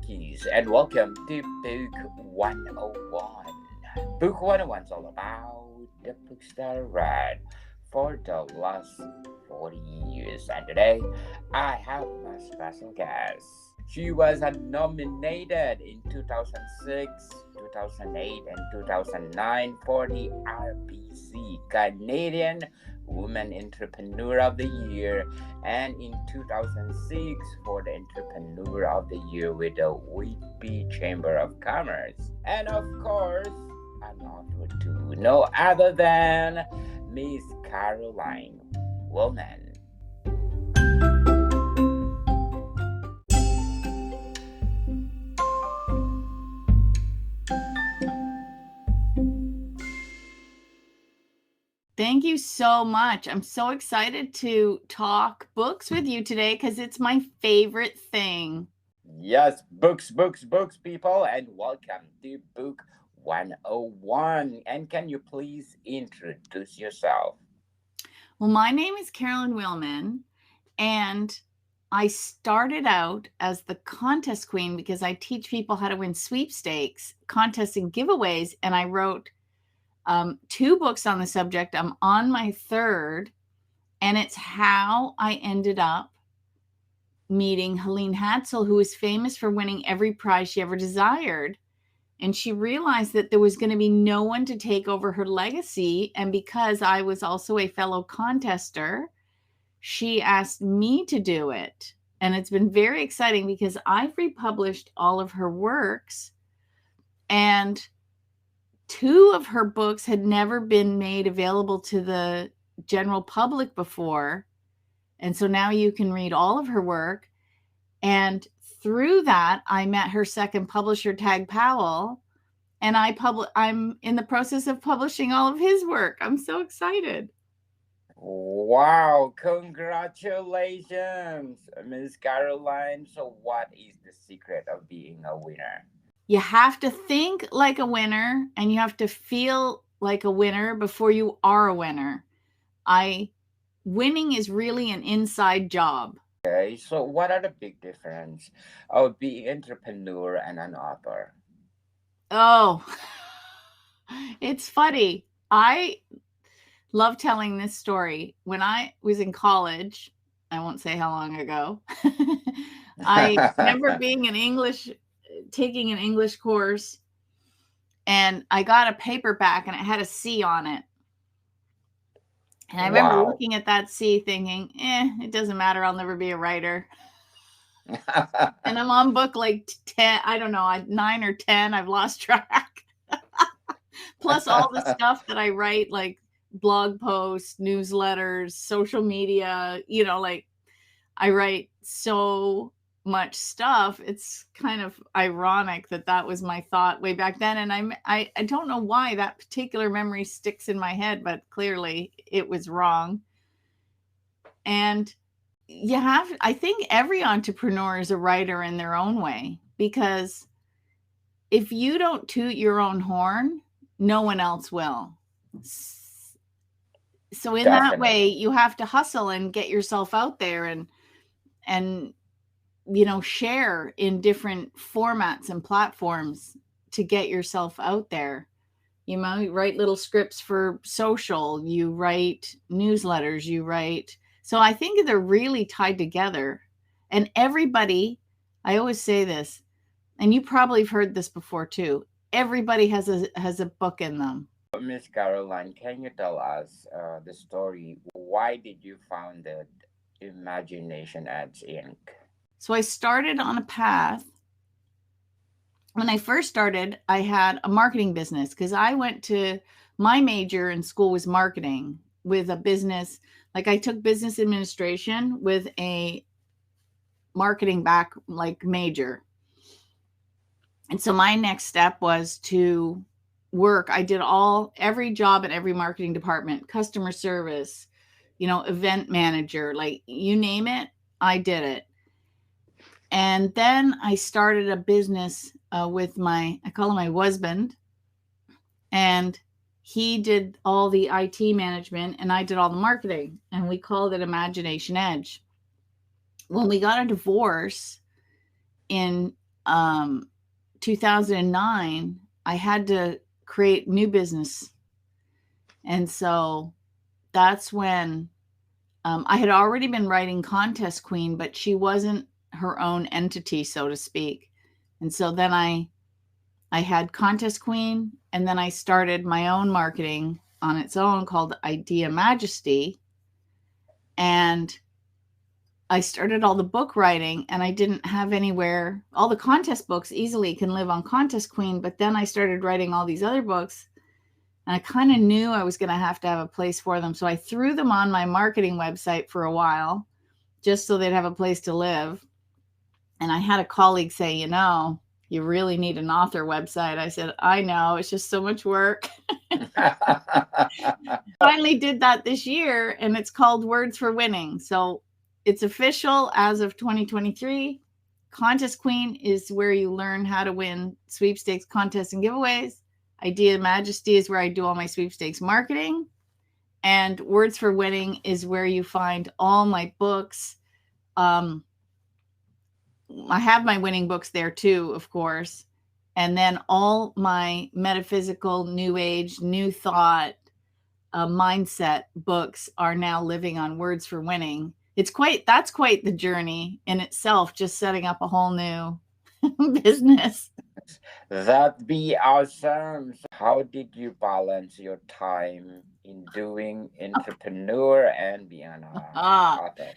monkeys, and welcome to Book 101. Book 101 is all about the books that I read for the last 40 years. And today, I have my special guest. She was nominated in 2006, 2008, and 2009 for the RBC Canadian Woman Entrepreneur of the Year, and in 2006 for the Entrepreneur of the Year with the Whitby Chamber of Commerce. And of course, an author too, no other than Miss Caroline Willman. Thank you so much. I'm so excited to talk books with you today because it's my favorite thing. Yes, books, people, and welcome to Book 101. And can you please introduce yourself? Well, my name is Carolyn Willman, and I started out as the contest queen because I teach people how to win sweepstakes, contests, and giveaways. And I wrote 2 books on the subject. I'm on my 3rd, and it's how I ended up meeting Helene Hadsell, who is famous for winning every prize she ever desired. And she realized that there was going to be no one to take over her legacy. And because I was also a fellow contester, she asked me to do it. And it's been very exciting because I've republished all of her works, and 2 of her books had never been made available to the general public before. And so now you can read all of her work. And through that, I met her second publisher, Tag Powell, and I'm in the process of publishing all of his work. I'm so excited. Wow, congratulations, Miss Caroline. So, what is the secret of being a winner? You have to think like a winner, and you have to feel like a winner before you are a winner. Winning is really an inside job. Okay, so what are the big difference of being entrepreneur and an author? Oh, it's funny. I love telling this story. When I was in college, I won't say how long ago, I remember taking an English course, and I got a paperback and it had a C on it. And I remember Wow. looking at that C thinking, it doesn't matter. I'll never be a writer. And I'm on book like 10, I don't know, 9 or 10. I've lost track. Plus all the stuff that I write, like blog posts, newsletters, social media, like I write so much stuff. It's kind of ironic that was my thought way back then. And I don't know why that particular memory sticks in my head, but clearly it was wrong. And I think every entrepreneur is a writer in their own way, because if you don't toot your own horn, no one else will. So in that way, you have to hustle and get yourself out there and share in different formats and platforms to get yourself out there. You write little scripts for social, you write newsletters, so I think they're really tied together. And everybody, I always say this, and you probably have heard this before too, everybody has a book in them. Miss Caroline, can you tell us the story? Why did you found the Imagination Ads Inc.? So I started on a path. When I first started, I had a marketing business because my major in school was marketing with a business. Like I took business administration with a marketing major. And so my next step was to work. I did every job in every marketing department, customer service, event manager, like you name it, I did it. And then I started a business with I call him my husband, and he did all the IT management and I did all the marketing, and we called it Imagination Edge. When we got a divorce in 2009, I had to create new business. And so that's when I had already been writing Contest Queen, but she wasn't her own entity, so to speak. And so then I had Contest Queen, and then I started my own marketing on its own called Idea Majesty. And I started all the book writing, and I didn't have anywhere. All the contest books easily can live on Contest Queen, but then I started writing all these other books, and I kind of knew I was going to have a place for them. So I threw them on my marketing website for a while, just so they'd have a place to live. And I had a colleague say, you really need an author website. I said, I know, it's just so much work. Finally did that this year, and it's called Words for Winning. So it's official as of 2023. Contest Queen is where you learn how to win sweepstakes, contests, and giveaways. Idea Majesty is where I do all my sweepstakes marketing. And Words for Winning is where you find all my books. I have my winning books there too, of course. And then all my metaphysical, new age, new thought, mindset books are now living on Words for Winning. That's quite the journey in itself, just setting up a whole new business. That'd be awesome. So how did you balance your time in doing entrepreneur and being an author?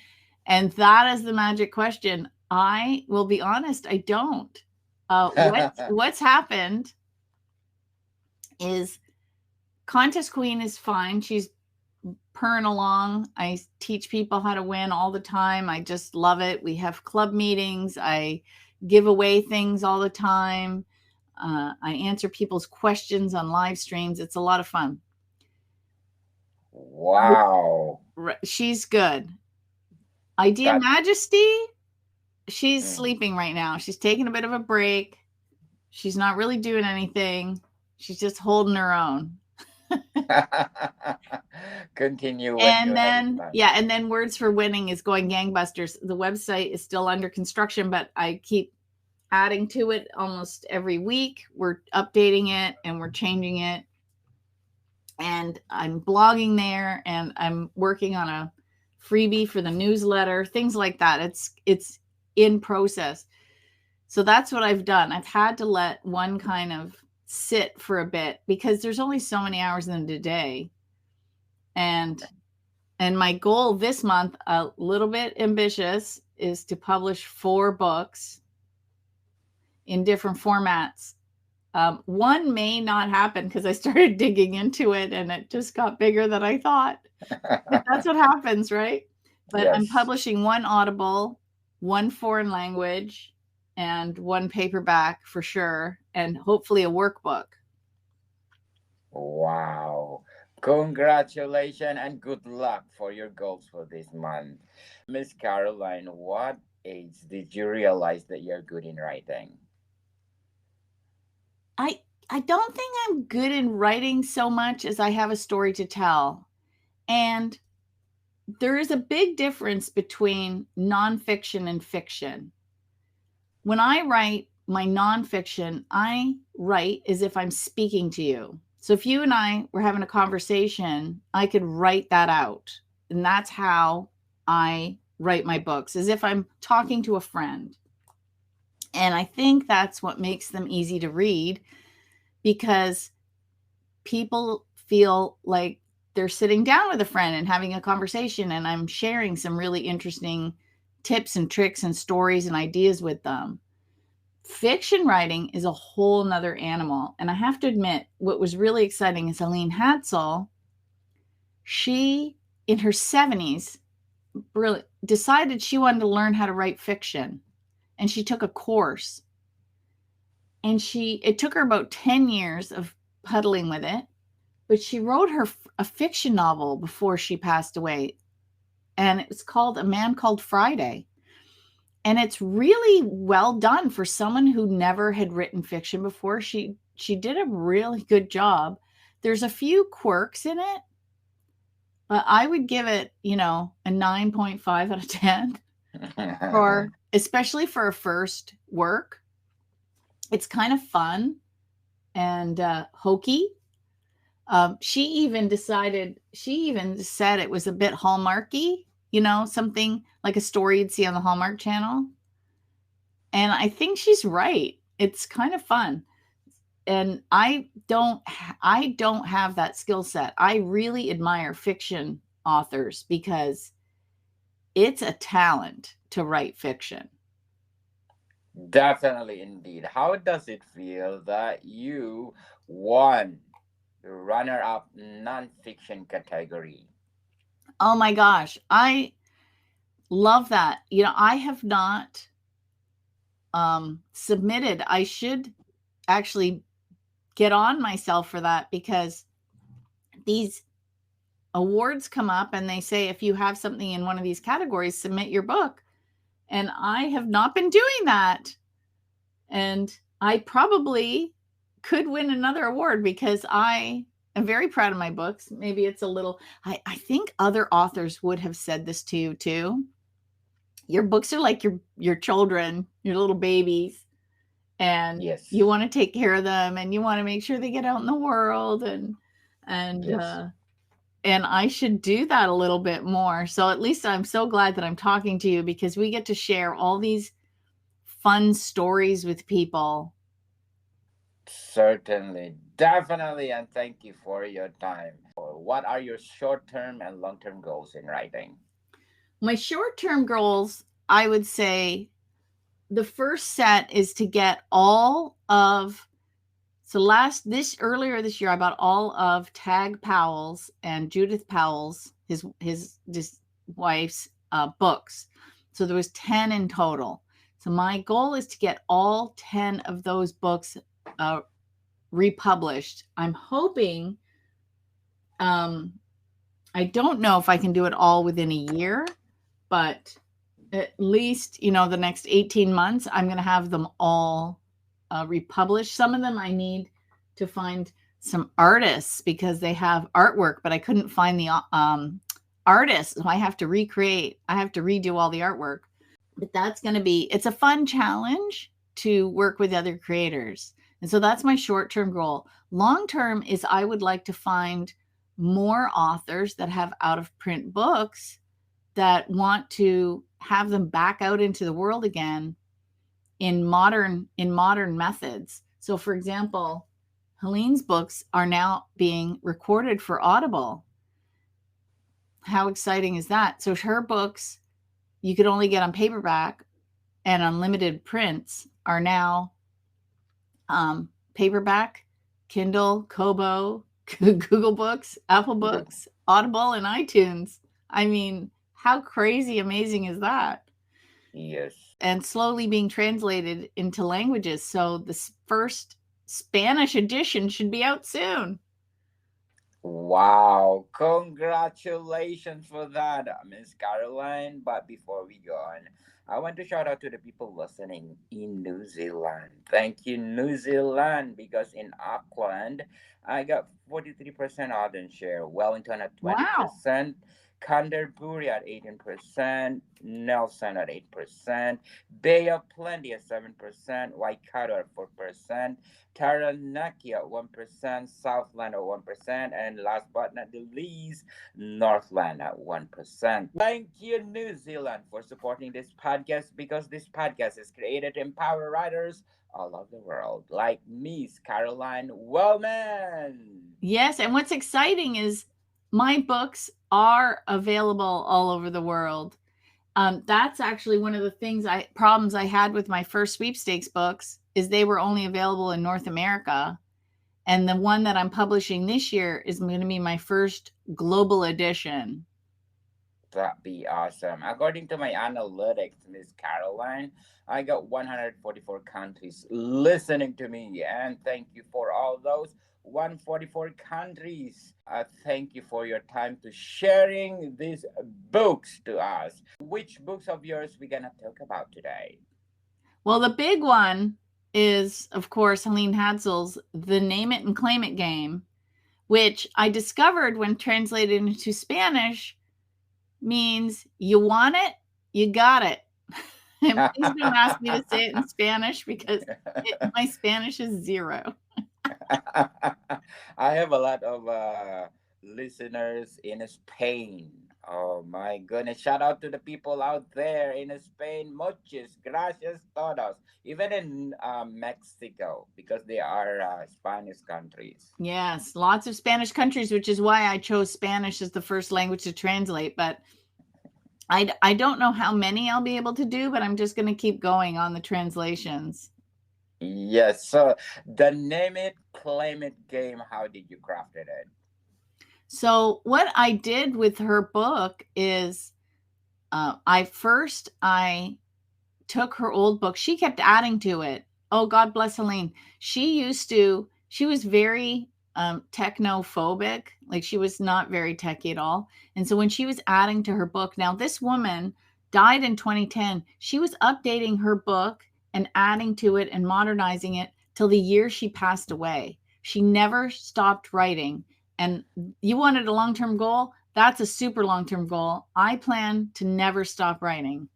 And that is the magic question. I will be honest, I don't. What's happened is Contest Queen is fine. She's purring along. I teach people how to win all the time. I just love it. We have club meetings. I give away things all the time. I answer people's questions on live streams. It's a lot of fun. Wow. She's good. Idea Majesty, she's sleeping right now. She's taking a bit of a break. She's not really doing anything. She's just holding her own. Continue. And then Words for Winning is going gangbusters. The website is still under construction, but I keep adding to it almost every week. We're updating it and we're changing it. And I'm blogging there, and I'm working on a freebie for the newsletter, things like that. It's in process. So that's what I've done. I've had to let one kind of sit for a bit because there's only so many hours in the day. And my goal this month, a little bit ambitious, is to publish 4 books in different formats. One may not happen because I started digging into it and it just got bigger than I thought. That's what happens, right? But yes. I'm publishing 1 Audible, 1 foreign language, and 1 paperback for sure, and hopefully a workbook. Wow. Congratulations and good luck for your goals for this month. Miss Caroline, what age did you realize that you're good in writing? I don't think I'm good in writing so much as I have a story to tell. And there is a big difference between nonfiction and fiction. When I write my nonfiction, I write as if I'm speaking to you. So if you and I were having a conversation, I could write that out. And that's how I write my books, as if I'm talking to a friend. And I think that's what makes them easy to read, because people feel like they're sitting down with a friend and having a conversation, and I'm sharing some really interesting tips and tricks and stories and ideas with them. Fiction writing is a whole nother animal. And I have to admit, what was really exciting is Helene Hadsell, she, in her 70s, really decided she wanted to learn how to write fiction. And she took a course. And it took her about 10 years of puddling with it, but she wrote a fiction novel before she passed away. And it was called A Man Called Friday. And it's really well done for someone who never had written fiction before. She did a really good job. There's a few quirks in it, but I would give it, a 9.5 out of 10 especially for a first work. It's kind of fun and hokey. She even said it was a bit Hallmarky, something like a story you'd see on the Hallmark Channel. And I think she's right. It's kind of fun. And I don't have that skill set. I really admire fiction authors because it's a talent to write fiction. Definitely, indeed. How does it feel that you won the runner-up nonfiction category? Oh my gosh, I love that. I have not submitted. I should actually get on myself for that, because these awards come up and they say, if you have something in one of these categories, submit your book. And I have not been doing that. And I probably could win another award because I am very proud of my books. Maybe it's a little, I think other authors would have said this to you too. Your books are like your children, your little babies, and Yes. you want to take care of them and you want to make sure they get out in the world, and Yes. and I should do that a little bit more. So at least I'm so glad that I'm talking to you, because we get to share all these fun stories with people. Certainly, definitely, and thank you for your time. What are your short-term and long-term goals in writing? My short-term goals, I would say the first set is to get all of earlier this year I bought all of Tag Powell's and Judith Powell's, his wife's books. So there was 10 in total. So my goal is to get all 10 of those books republished. I'm hoping, I don't know if I can do it all within a year, but at least, the next 18 months, I'm going to have them all republished. Some of them I need to find some artists because they have artwork, but I couldn't find the artists. So I have to redo all the artwork. But it's a fun challenge to work with other creators. And so that's my short-term goal. Long-term is I would like to find more authors that have out-of-print books that want to have them back out into the world again in modern methods. So for example, Helene's books are now being recorded for Audible. How exciting is that? So her books you could only get on paperback and unlimited prints are now paperback, Kindle, Kobo, Google Books, Apple Books, Audible, and iTunes. I mean, how crazy amazing is that? Yes. And slowly being translated into languages. So the first Spanish edition should be out soon. Wow, congratulations for that, Miss Caroline. But before we go on, I want to shout out to the people listening in New Zealand. Thank you, New Zealand, because in Auckland, I got 43% audience share, Wellington at 20%. Wow. Canterbury at 18%, Nelson at 8%, Bay of Plenty at 7%, Waikato at 4%, Taranaki at 1%, Southland at 1%, and last but not the least, Northland at 1%. Thank you, New Zealand, for supporting this podcast, because this podcast is created to empower writers all over the world, like Miss Caroline Wellman. Yes, and what's exciting is my books are available all over the world. That's actually one of the problems I had with my first sweepstakes books is they were only available in North America. And the one that I'm publishing this year is going to be my first global edition. That'd be awesome. According to my analytics, Miss Caroline, I got 144 countries listening to me. And thank you for all those 144 countries. Thank you for your time to sharing these books to us. Which books of yours we gonna talk about today? Well, the big one is, of course, Helene Hadsell's The Name It and Claim It game, which I discovered when translated into Spanish means you want it, you got it. And please don't ask me to say it in Spanish because my Spanish is zero. I have a lot of listeners in Spain. Oh my goodness. Shout out to the people out there in Spain. Muchas gracias todos. Even in Mexico, because they are Spanish countries. Yes, lots of Spanish countries, which is why I chose Spanish as the first language to translate. But I don't know how many I'll be able to do, but I'm just going to keep going on the translations. Yes. So the name it, claim it game, how did you craft it? So what I did with her book is I took her old book. She kept adding to it. Oh, God bless Helene. She was very technophobic. Like she was not very techy at all. And so when she was adding to her book, now this woman died in 2010. She was updating her book and adding to it and modernizing it till the year she passed away. She never stopped writing. And you wanted a long-term goal? That's a super long-term goal. I plan to never stop writing.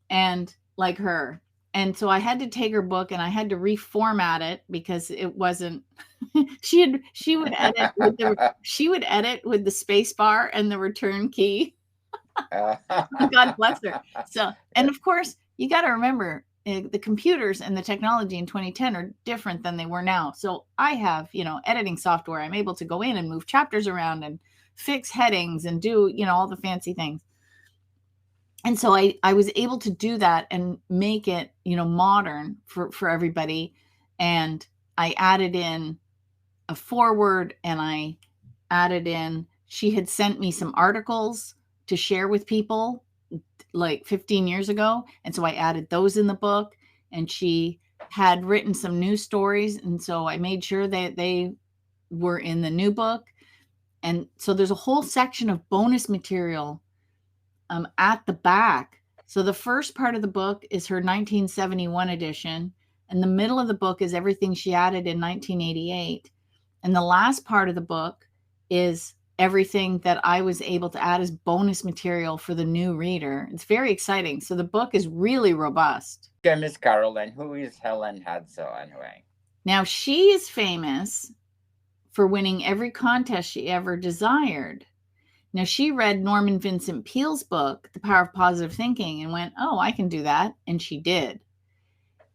And like her. And so I had to take her book and I had to reformat it because it wasn't she would edit with the space bar and the return key. God bless her. So, and of course, you got to remember the computers and the technology in 2010 are different than they were now. So I have, editing software. I'm able to go in and move chapters around and fix headings and do, all the fancy things. And so I was able to do that and make it, modern for everybody. And I added in a foreword and I added in, she had sent me some articles to share with people like 15 years ago. And so I added those in the book, and she had written some news stories. And so I made sure that they were in the new book. And so there's a whole section of bonus material at the back. So the first part of the book is her 1971 edition, and the middle of the book is everything she added in 1988. And the last part of the book is everything that I was able to add as bonus material for the new reader. It's very exciting. So the book is really robust. Okay, Miss Caroline, who is Helene Hadsell anyway? Now, she is famous for winning every contest she ever desired. Now, she read Norman Vincent Peale's book, The Power of Positive Thinking, and went, oh, I can do that. And she did.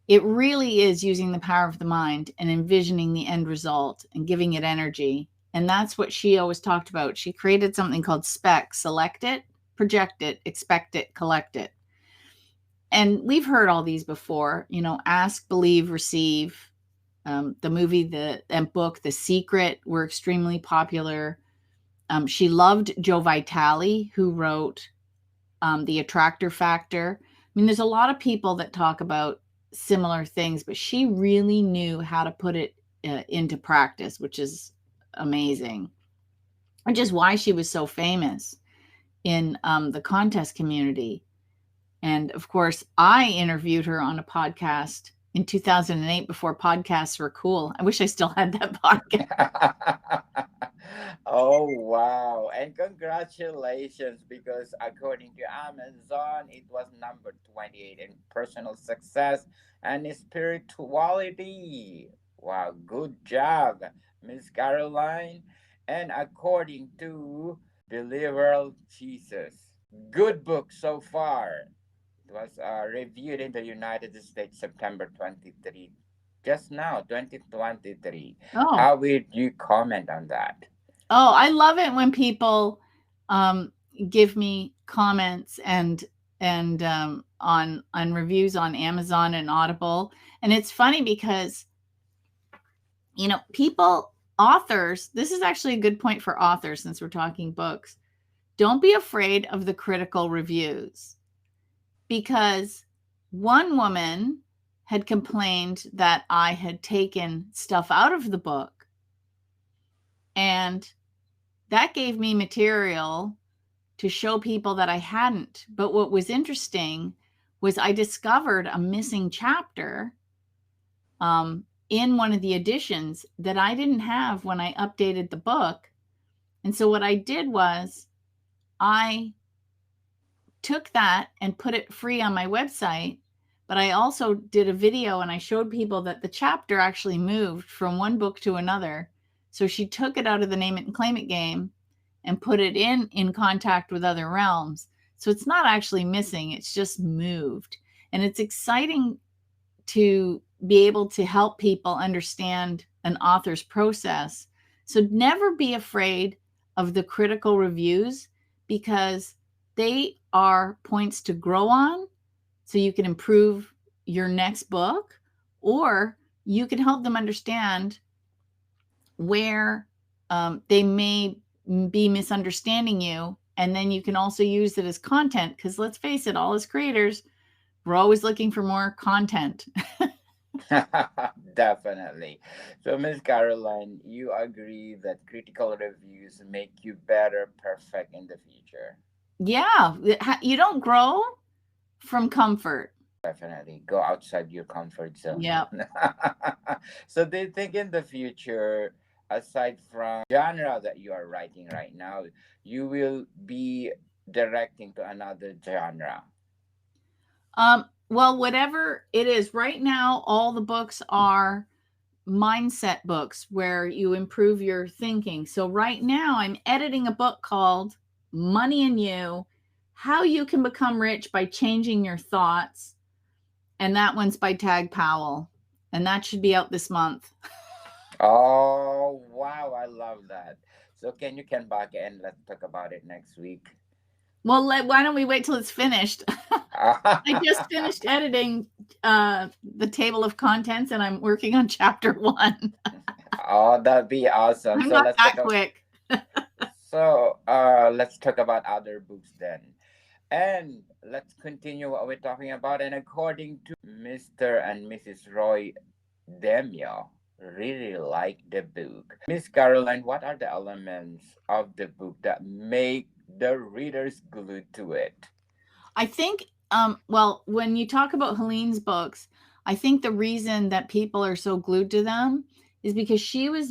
It really is using the power of the mind and envisioning the end result and giving it energy. And that's what she always talked about. She created something called SPEC: select it, project it, expect it, collect it. And we've heard all these before, ask, believe, receive. The movie and book, The Secret, were extremely popular. She loved Joe Vitale, who wrote The Attractor Factor. I mean, there's a lot of people that talk about similar things, but she really knew how to put it into practice, which is amazing, which is why she was so famous in the contest community. And of course, I interviewed her on a podcast in 2008 before podcasts were cool. I wish I still had that podcast. Oh, wow. And congratulations, because according to Amazon, it was number 28 in personal success and spirituality. Wow, good job, Miss Caroline. And according to Behavioral Jesus, good book so far. It was reviewed in the United States September 23, just now, 2023. Oh. How would you comment on that? Oh, I love it when people give me comments and on reviews on Amazon and Audible. And it's funny because, authors, this is actually a good point for authors since we're talking books. Don't be afraid of the critical reviews, because one woman had complained that I had taken stuff out of the book, and that gave me material to show people that I hadn't. But what was interesting was I discovered a missing chapter in one of the editions that I didn't have when I updated the book. And so what I did was I took that and put it free on my website. But I also did a video and I showed people that the chapter actually moved from one book to another. So she took it out of the Name It and Claim It game and put it in Contact with Other Realms. So it's not actually missing, it's just moved. And it's exciting to be able to help people understand an author's process. So never be afraid of the critical reviews, because they are points to grow on, so you can improve your next book, or you can help them understand where they may be misunderstanding you. And then you can also use it as content, because let's face it, all as creators, we're always looking for more content. Definitely. So, Miss Caroline, you agree that critical reviews make you better, perfect in the future? Yeah, you don't grow from comfort. Definitely. Go outside your comfort zone. Yep. So, do you think in the future, aside from genre that you are writing right now, you will be directing to another genre? Well, whatever it is, right now, all the books are mindset books where you improve your thinking. So right now I'm editing a book called Money and You: How You Can Become Rich by Changing Your Thoughts. And that one's by Tag Powell. And that should be out this month. Oh, wow. I love that. So, can you come back and let's talk about it next week? Well, why don't we wait till it's finished? I just finished editing the table of contents, and I'm working on chapter 1. Oh, that'd be awesome. I'm So not let's that talk about, quick. let's talk about other books then. And let's continue what we're talking about. And according to Mr. and Mrs. Roy Demio, really like the book. Miss Caroline, what are the elements of the book that make the readers glued to it? I think, well, when you talk about Helene's books, I think the reason that people are so glued to them is because she was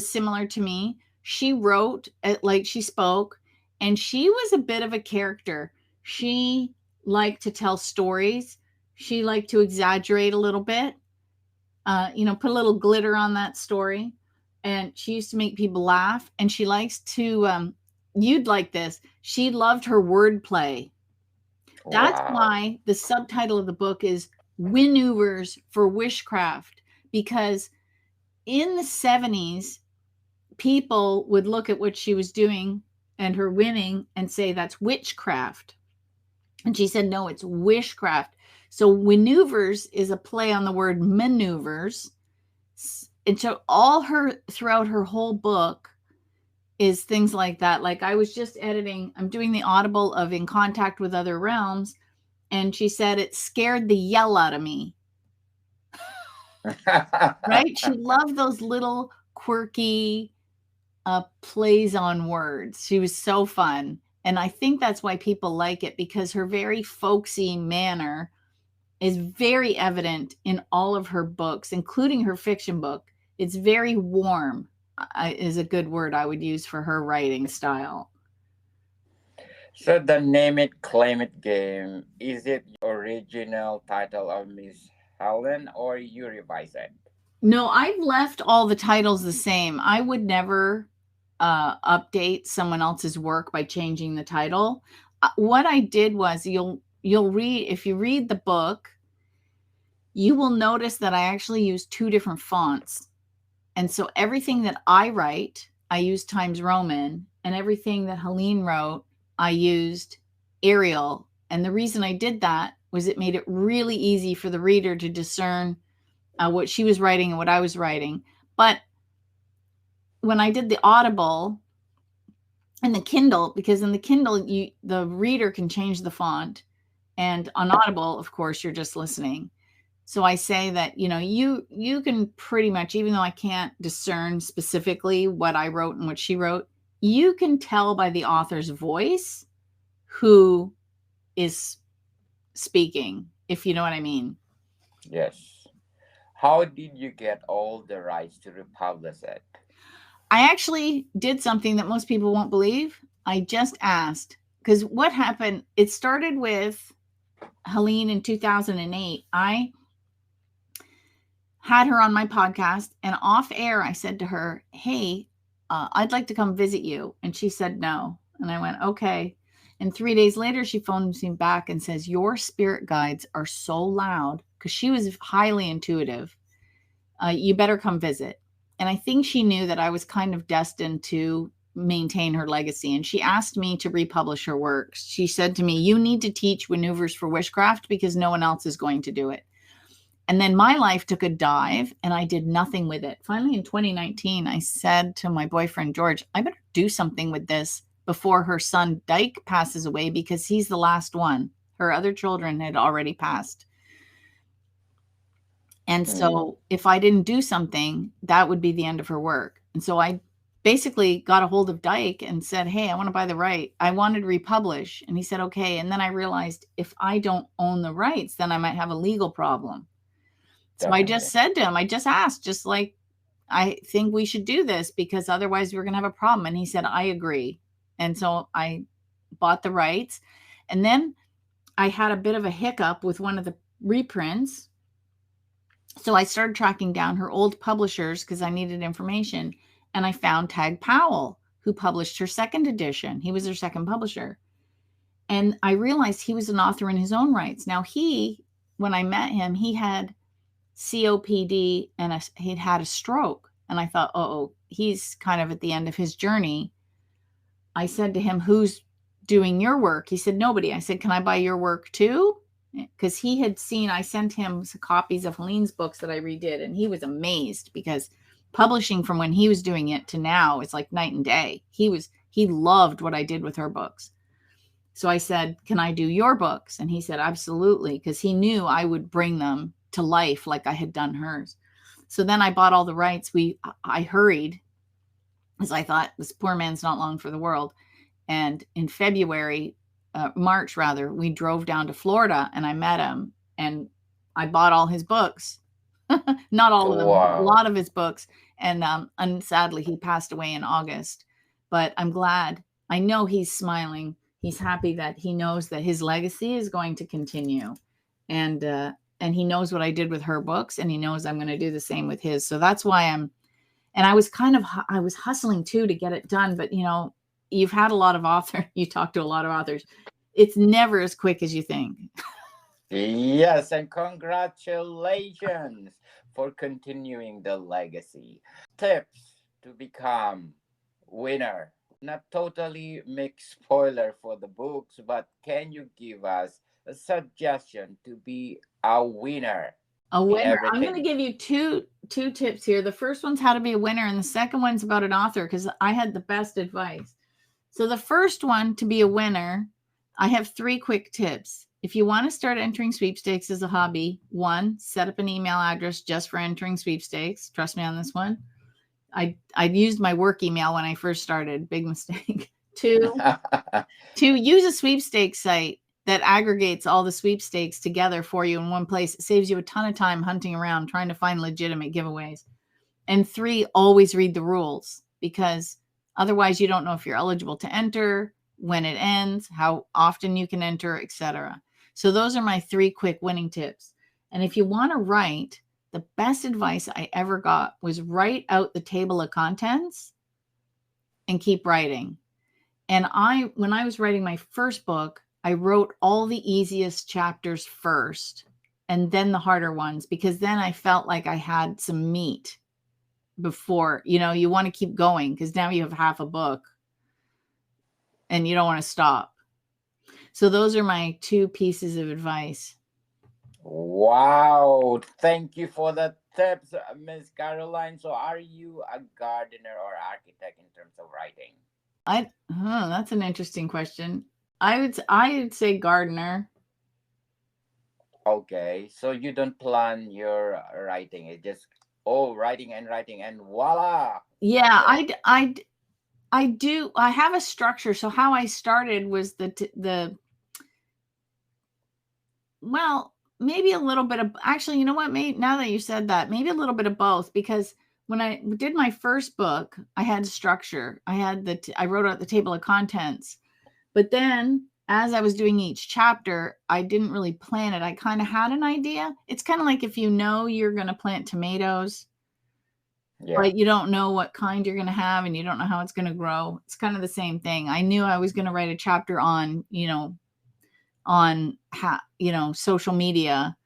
similar to me. She wrote like she spoke, and she was a bit of a character. She liked to tell stories. She liked to exaggerate a little bit, put a little glitter on that story. And she used to make people laugh. And she likes to, you'd like this. She loved her wordplay. That's Wow. why the subtitle of the book is WINeuvers for WISHcraft, because in the 70s, people would look at what she was doing and her winning and say that's witchcraft. And she said, no, it's wishcraft. So WINeuvers is a play on the word maneuvers. And so throughout her whole book is things like that. Like I was just I'm doing the Audible of In Contact with Other Realms. And she said, it scared the yell out of me. Right? She loved those little quirky plays on words. She was so fun. And I think that's why people like it, because her very folksy manner is very evident in all of her books, including her fiction book. It's very warm, is a good word I would use for her writing style. So the Name It, Claim It game, is it original title of Miss Helen or you revise it? No, I've left all the titles the same. I would never update someone else's work by changing the title. What I did was, you'll read, if you read the book, you will notice that I actually use 2 different fonts. And so everything that I write, I use Times Roman, and everything that Helene wrote, I used Arial. And the reason I did that was it made it really easy for the reader to discern what she was writing and what I was writing. But when I did the Audible and the Kindle, because in the Kindle, the reader can change the font. And on Audible, of course, you're just listening. So I say that, you can pretty much, even though I can't discern specifically what I wrote and what she wrote, you can tell by the author's voice who is speaking, if you know what I mean. Yes. How did you get all the rights to republish it? I actually did something that most people won't believe. I just asked, because what happened, it started with Helene in 2008. I had her on my podcast, and off air, I said to her, hey, I'd like to come visit you. And she said no. And I went, okay. And 3 days later, she phones me back and says, your spirit guides are so loud, because she was highly intuitive. You better come visit. And I think she knew that I was kind of destined to maintain her legacy. And she asked me to republish her works. She said to me, you need to teach WINeuvers for WISHcraft because no one else is going to do it. And then my life took a dive and I did nothing with it. Finally, in 2019, I said to my boyfriend, George, I better do something with this before her son, Dyke, passes away, because he's the last one. Her other children had already passed. And so if I didn't do something, that would be the end of her work. And so I basically got a hold of Dyke and said, hey, I want to buy the right. I wanted to republish. And he said, okay. And then I realized if I don't own the rights, then I might have a legal problem. So I just said to him, I just asked, just like, I think we should do this because otherwise we're going to have a problem. And he said, I agree. And so I bought the rights. And then I had a bit of a hiccup with one of the reprints. So I started tracking down her old publishers because I needed information. And I found Tag Powell, who published her second edition. He was her second publisher. And I realized he was an author in his own rights. Now when I met him, he had COPD and he'd had a stroke. And I thought, oh, he's kind of at the end of his journey. I said to him, who's doing your work? He said, nobody. I said, can I buy your work too? Because he had seen, I sent him some copies of Helene's books that I redid. And he was amazed because publishing from when he was doing it to now, it's like night and day. He loved what I did with her books. So I said, can I do your books? And he said, absolutely. Because he knew I would bring them to life like I had done hers. So then I bought all the rights. I hurried as I thought this poor man's not long for the world. And in March, we drove down to Florida and I met him and I bought all his books, not all of them, a lot of his books. And sadly he passed away in August, but I'm glad. I know he's smiling. He's happy that he knows that his legacy is going to continue. And he knows what I did with her books and he knows I'm going to do the same with his. So that's why I was hustling too to get it done. But you've had a lot of authors, you talk to a lot of authors. It's never as quick as you think. Yes, and congratulations for continuing the legacy. Tips to become winner. Not totally make spoiler for the books, but can you give us a suggestion to be a winner? A winner. I'm going to give you two tips here. The first one's how to be a winner, and the second one's about an author because I had the best advice. So the first one, to be a winner, I have 3 quick tips. If you want to start entering sweepstakes as a hobby, 1, set up an email address just for entering sweepstakes. Trust me on this one. I used my work email when I first started. Big mistake. 2, use a sweepstakes site that aggregates all the sweepstakes together for you in one place. It saves you a ton of time hunting around trying to find legitimate giveaways. And 3, always read the rules because otherwise you don't know if you're eligible to enter, when it ends, how often you can enter, etc. So those are my 3 quick winning tips. And if you want to write, the best advice I ever got was write out the table of contents and keep writing. And when I was writing my first book, I wrote all the easiest chapters first and then the harder ones, because then I felt like I had some meat before, you want to keep going because now you have half a book and you don't want to stop. So those are my 2 pieces of advice. Wow. Thank you for the tips, Miss Caroline. So are you a gardener or architect in terms of writing? That's an interesting question. I would say gardener. Okay. So you don't plan your writing. It just, writing and voila. Yeah, I do. I have a structure. So how I started was maybe a little bit of, actually, you know what, now that you said that, maybe a little bit of both, because when I did my first book, I had structure. I wrote out the table of contents, But then as I was doing each chapter, I didn't really plan it. I kind of had an idea. It's kind of like if you know you're going to plant tomatoes, but you don't know what kind you're going to have and you don't know how it's going to grow. It's kind of the same thing. I knew I was going to write a chapter on, social media,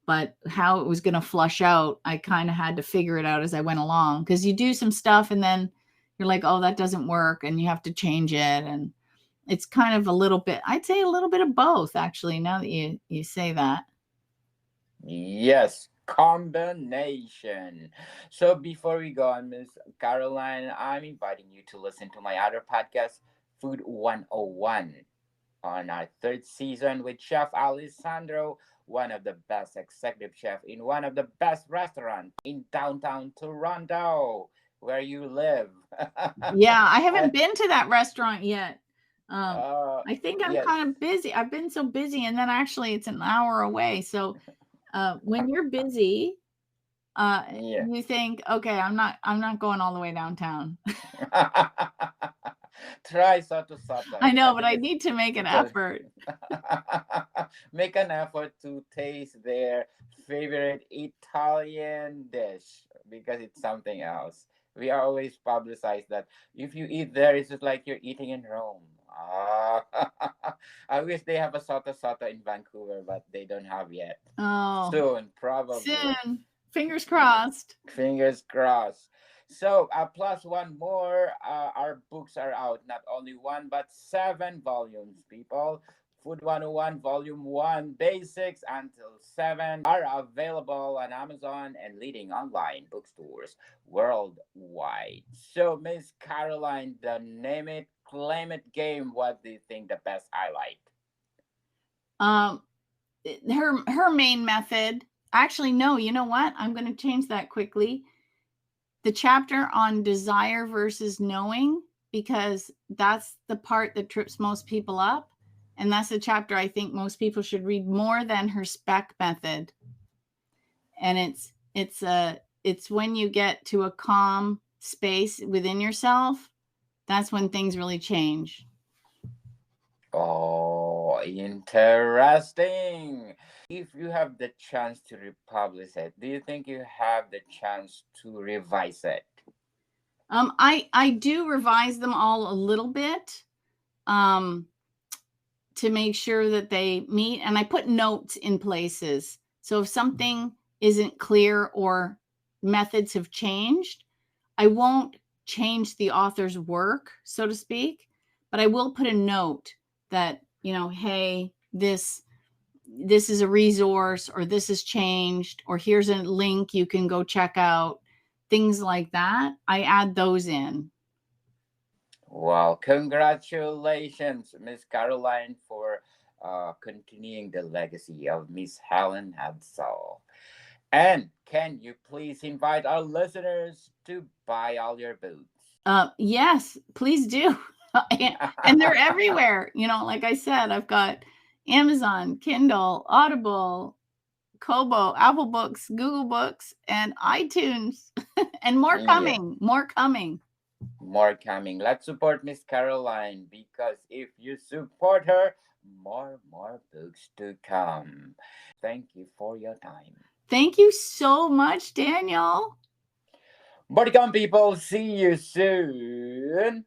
but how it was going to flush out, I kind of had to figure it out as I went along, because you do some stuff and then you're like, oh, that doesn't work, and you have to change it. And it's kind of a little bit, I'd say a little bit of both, actually, now that you say that. Yes, combination. So before we go on, Miss Caroline, I'm inviting you to listen to my other podcast, Food 101, on our third season with Chef Alessandro, one of the best executive chef in one of the best restaurants in downtown Toronto, where you live. Yeah, I haven't been to that restaurant yet. I think I'm yes. kind of busy. I've been so busy, and then actually it's an hour away. So when you're busy, you think, okay, I'm not going all the way downtown. Try soto. I know, but I need to make an effort. Make an effort to taste their favorite Italian dish, because it's something else. We are always publicize that if you eat there, it's just like you're eating in Rome. I wish they have a soto in Vancouver, but they don't have yet. Oh, soon, probably. Soon. Fingers crossed. Fingers crossed. So, plus one more, our books are out. Not only one, but 7 volumes, people. Food 101, Volume 1, Basics until 7 are available on Amazon and leading online bookstores worldwide. So, Miss Caroline, the Name It, Claim It game, what do you think the best highlight? Her main method. Actually, no, you know what? I'm going to change that quickly. The chapter on desire versus knowing, because that's the part that trips most people up. And that's the chapter I think most people should read more than her spec method. And it's when you get to a calm space within yourself, that's when things really change. Oh, interesting. If you have the chance to republish it, do you think you have the chance to revise it? I do revise them all a little bit to make sure that they meet, and I put notes in places. So if something isn't clear or methods have changed, I won't change the author's work, so to speak, but I will put a note that, hey, this is a resource, or this has changed, or here's a link you can go check out, things like that. I add those in. Well, congratulations, Miss Caroline, for continuing the legacy of Miss Helene Hadsell. And can you please invite our listeners to buy all your books? Yes, please do. And they're everywhere. Like I said, I've got Amazon, Kindle, Audible, Kobo, Apple Books, Google Books, and iTunes. And more coming. More coming. Let's support Miss Caroline, because if you support her, more books to come. Thank you for your time. Thank you so much, Daniel. Bodycom people, see you soon.